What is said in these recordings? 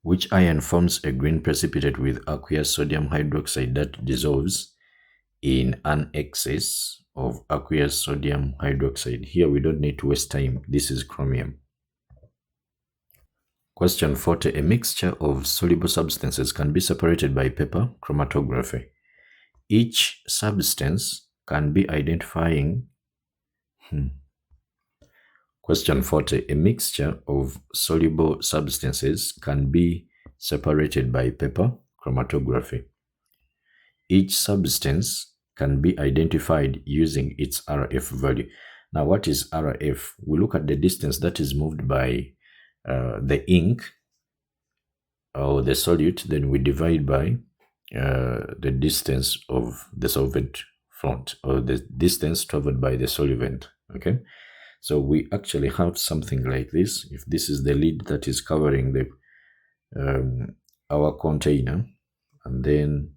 Which ion forms a green precipitate with aqueous sodium hydroxide that dissolves in an excess of aqueous sodium hydroxide? Here we don't need to waste time. This is chromium. Question 40. A mixture of soluble substances can be separated by paper chromatography. Each substance can be identifying. Question 40. A mixture of soluble substances can be separated by paper chromatography. Each substance can be identified using its RF value. Now, what is RF? We look at the distance that is moved by the ink or the solute, then we divide by the distance of the solvent front, or the distance traveled by the solvent. Okay, so we actually have something like this. If this is the lid that is covering the our container, and then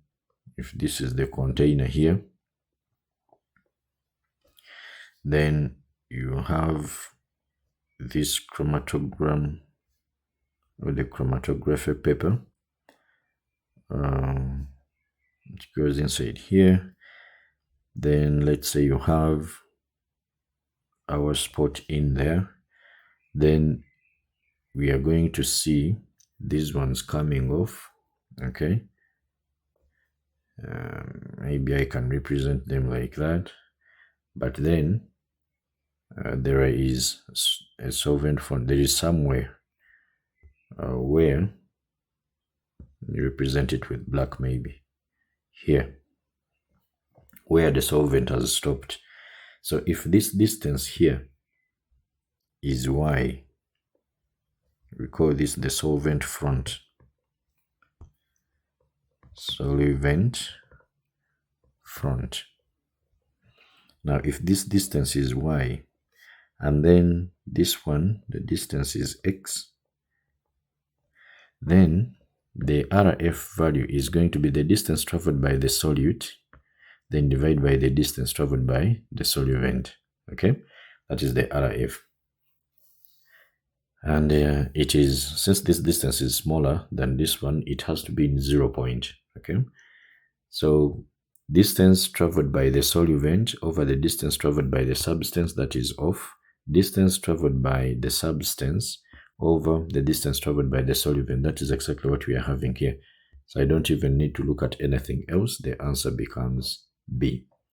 if this is the container here, then you have this chromatogram or the chromatography paper. It goes inside here. Then let's say you have our spot in there. Then we are going to see these ones coming off. Okay, maybe I can represent them like that, but then there is a solvent front. There is somewhere where you represent it with black, maybe here where the solvent has stopped. So if this distance here is y, we call this the solvent front. Solvent front. Now if this distance is y, and then this one, the distance is x, then the RF value is going to be the distance traveled by the solute, then divide by the distance traveled by the solvent. Okay, that is the RF. And it is, since this distance is smaller than this one, it has to be in 0 point. Okay, so distance traveled by the solvent over the distance traveled by the substance, that is off. Distance traveled by the substance over the distance traveled by the solvent. That is exactly what we are having here. So I don't even need to look at anything else. The answer becomes B.